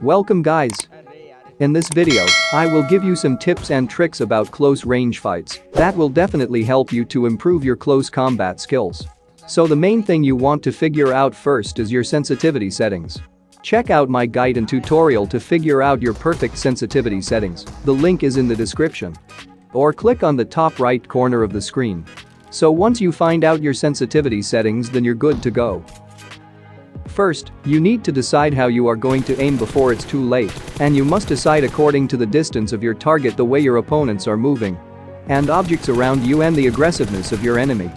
Welcome guys. In this video, I will give you some tips and tricks about close range fights that will definitely help you to improve your close combat skills. So the main thing you want to figure out first is your sensitivity settings. Check out my guide and tutorial to figure out your perfect sensitivity settings. The link is in the description. Or click on the top right corner of the screen. So once you find out your sensitivity settings, then you're good to go. First, you need to decide how you are going to aim before it's too late, and you must decide according to the distance of your target, the way your opponents are moving, and objects around you, and the aggressiveness of your enemy.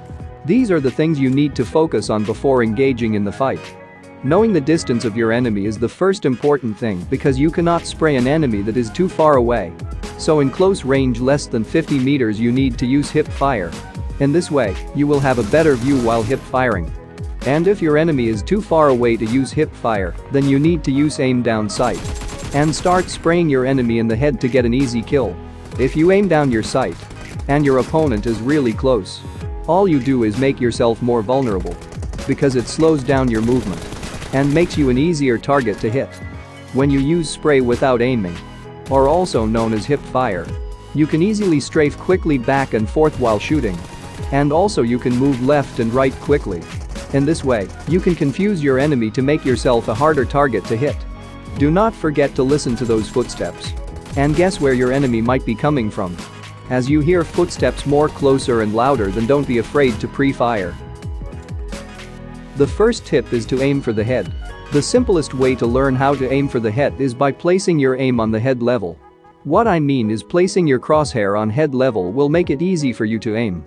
These are the things you need to focus on before engaging in the fight. Knowing the distance of your enemy is the first important thing, because you cannot spray an enemy that is too far away. So in close range less than 50 meters you need to use hip fire. In this way, you will have a better view while hip firing. And if your enemy is too far away to use hip fire, then you need to use aim down sight and start spraying your enemy in the head to get an easy kill. If you aim down your sight and your opponent is really close, all you do is make yourself more vulnerable, because it slows down your movement and makes you an easier target to hit. When you use spray without aiming, or also known as hip fire, you can easily strafe quickly back and forth while shooting, and also you can move left and right quickly. In this way, you can confuse your enemy to make yourself a harder target to hit. Do not forget to listen to those footsteps and guess where your enemy might be coming from. As you hear footsteps more closer and louder, then don't be afraid to pre-fire. The first tip is to aim for the head. The simplest way to learn how to aim for the head is by placing your aim on the head level. What I mean is placing your crosshair on head level will make it easy for you to aim,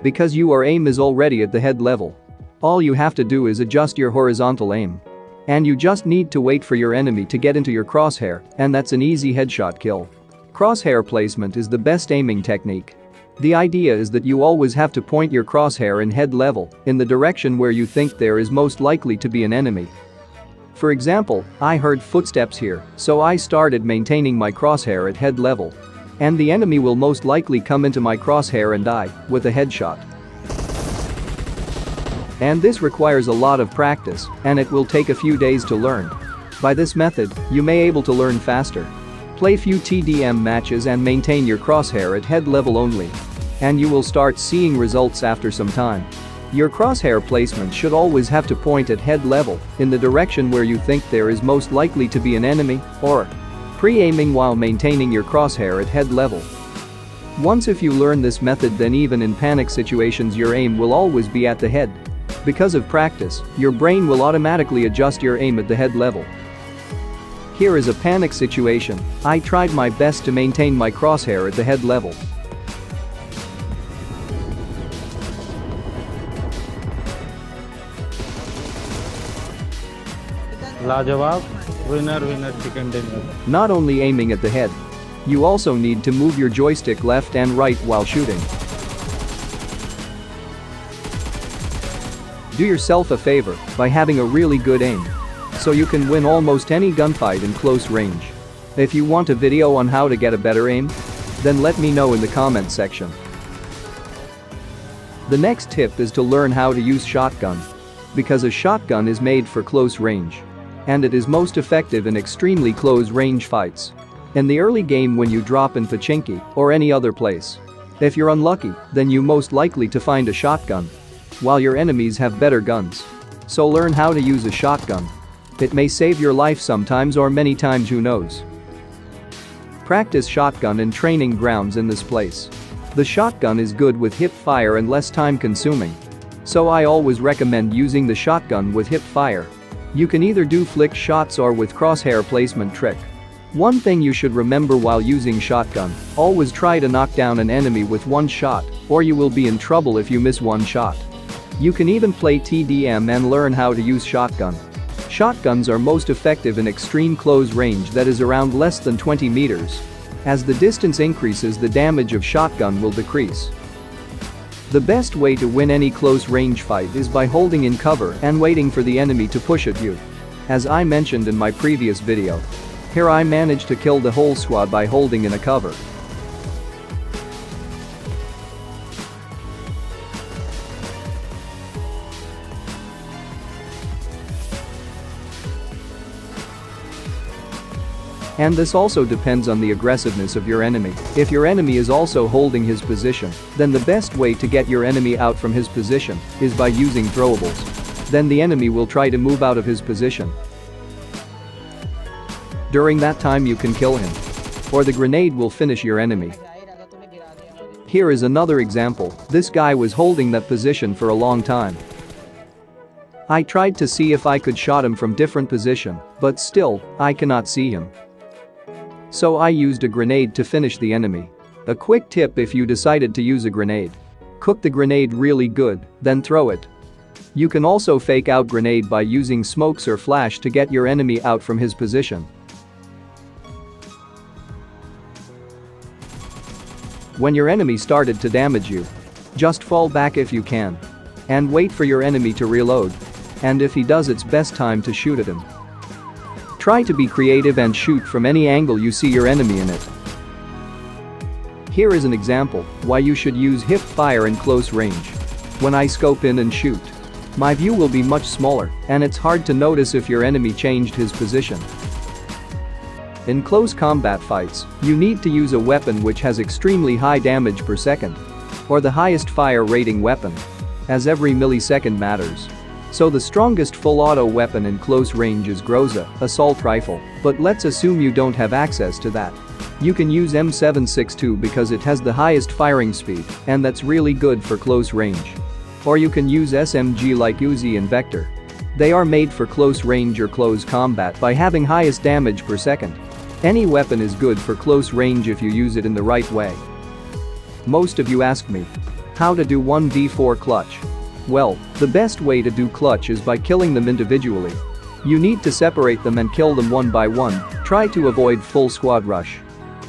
because your aim is already at the head level. All you have to do is adjust your horizontal aim. And you just need to wait for your enemy to get into your crosshair, and that's an easy headshot kill. Crosshair placement is the best aiming technique. The idea is that you always have to point your crosshair in head level, in the direction where you think there is most likely to be an enemy. For example, I heard footsteps here, so I started maintaining my crosshair at head level. And the enemy will most likely come into my crosshair and die with a headshot. And this requires a lot of practice, and it will take a few days to learn. By this method, you may able to learn faster. Play few TDM matches and maintain your crosshair at head level only. And you will start seeing results after some time. Your crosshair placement should always have to point at head level, in the direction where you think there is most likely to be an enemy, or pre-aiming while maintaining your crosshair at head level. Once if you learn this method, then even in panic situations your aim will always be at the head. Because of practice, your brain will automatically adjust your aim at the head level. Here is a panic situation. I tried my best to maintain my crosshair at the head level. Lajawab, winner chicken dinner. Not only aiming at the head, you also need to move your joystick left and right while shooting. Do yourself a favor by having a really good aim, so you can win almost any gunfight in close range. If you want a video on how to get a better aim, then let me know in the comment section. The next tip is to learn how to use shotgun, because a shotgun is made for close range, and it is most effective in extremely close range fights. In the early game when you drop in Pachinki or any other place, if you're unlucky, then you most likely to find a shotgun, while your enemies have better guns. So learn how to use a shotgun. It may save your life sometimes, or many times, who knows. Practice shotgun in training grounds in this place. The shotgun is good with hip fire and less time consuming. So I always recommend using the shotgun with hip fire. You can either do flick shots or with crosshair placement trick. One thing you should remember while using shotgun, always try to knock down an enemy with one shot, or you will be in trouble if you miss one shot. You can even play TDM and learn how to use shotgun. Shotguns are most effective in extreme close range, that is around less than 20 meters. As the distance increases, the damage of shotgun will decrease. The best way to win any close range fight is by holding in cover and waiting for the enemy to push at you. As I mentioned in my previous video, here I managed to kill the whole squad by holding in a cover. And this also depends on the aggressiveness of your enemy. If your enemy is also holding his position, then the best way to get your enemy out from his position is by using throwables. Then the enemy will try to move out of his position. During that time you can kill him. Or the grenade will finish your enemy. Here is another example. This guy was holding that position for a long time. I tried to see if I could shot him from different position, but still, I cannot see him. So I used a grenade to finish the enemy. A quick tip if you decided to use a grenade. Cook the grenade really good, then throw it. You can also fake out grenade by using smokes or flash to get your enemy out from his position. When your enemy started to damage you, just fall back if you can. And wait for your enemy to reload. And if he does, it's best time to shoot at him. Try to be creative and shoot from any angle you see your enemy in it. Here is an example why you should use hip fire in close range. When I scope in and shoot, my view will be much smaller and it's hard to notice if your enemy changed his position. In close combat fights, you need to use a weapon which has extremely high damage per second, or the highest fire rating weapon, as every millisecond matters. So the strongest full auto weapon in close range is Groza, assault rifle, but let's assume you don't have access to that. You can use M762 because it has the highest firing speed and that's really good for close range. Or you can use SMG like Uzi and Vector. They are made for close range or close combat by having highest damage per second. Any weapon is good for close range if you use it in the right way. Most of you ask me how to do 1v4 clutch. Well, the best way to do clutch is by killing them individually. You need to separate them and kill them one by one. Try to avoid full squad rush.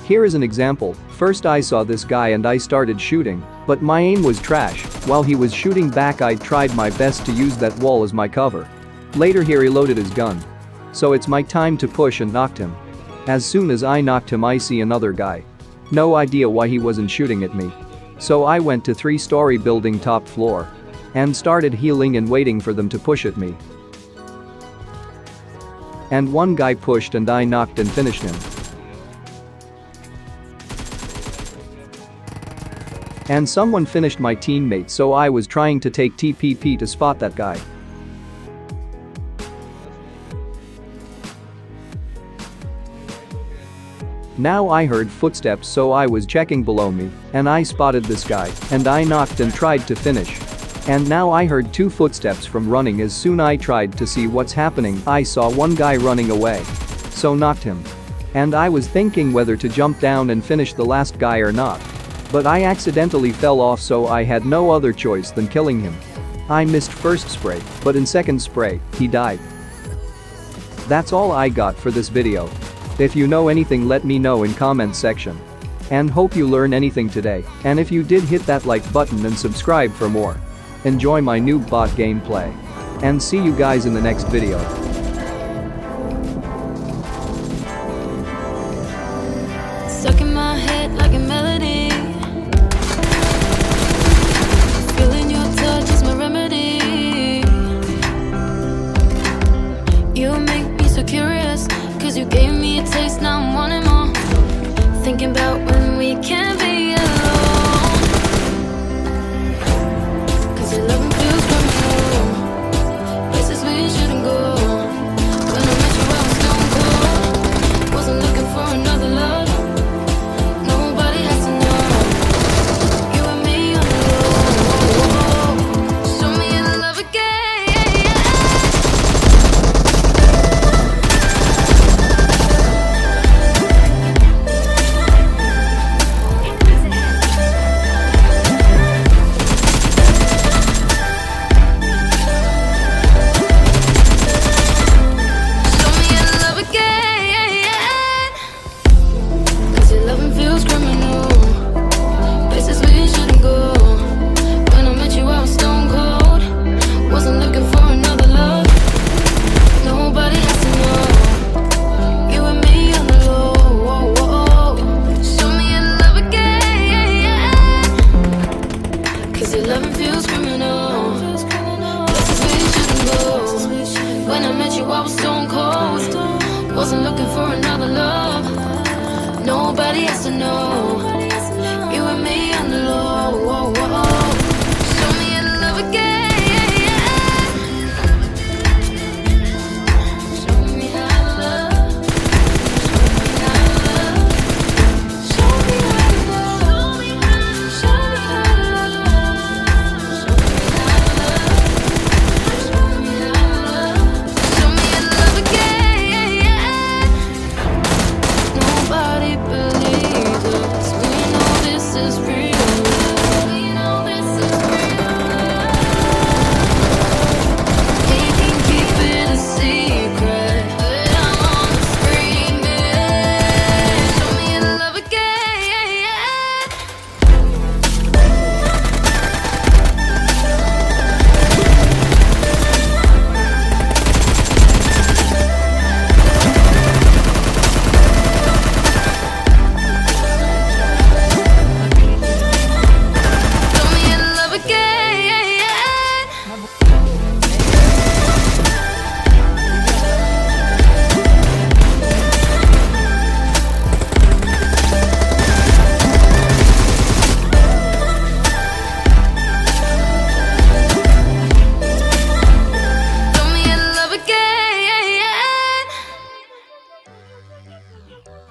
Here is an example. First I saw this guy and I started shooting, but my aim was trash. While he was shooting back I tried my best to use that wall as my cover. Later he reloaded his gun. So it's my time to push and knocked him. As soon as I knocked him I see another guy. No idea why he wasn't shooting at me. So I went to 3-story building top floor. And started healing and waiting for them to push at me. And one guy pushed and I knocked and finished him. And someone finished my teammate, so I was trying to take TPP to spot that guy. Now I heard footsteps, so I was checking below me and I spotted this guy and I knocked and tried to finish. And now I heard 2 footsteps from running. As soon I tried to see what's happening, I saw one guy running away. So knocked him. And I was thinking whether to jump down and finish the last guy or not. But I accidentally fell off, so I had no other choice than killing him. I missed first spray, but in second spray, he died. That's all I got for this video. If you know anything, let me know in comment section. And hope you learn anything today. And if you did, hit that like button and subscribe for more. Enjoy my new bot gameplay. And see you guys in the next video. Stuck in my head like a melody. Feeling your touch is my remedy. You make me so curious, cause you gave me a taste, now I'm wanting more. Thinking about when we can't be alone. Cause your loving feels from home, places we shouldn't go. wasn't looking for another love. Nobody has to know.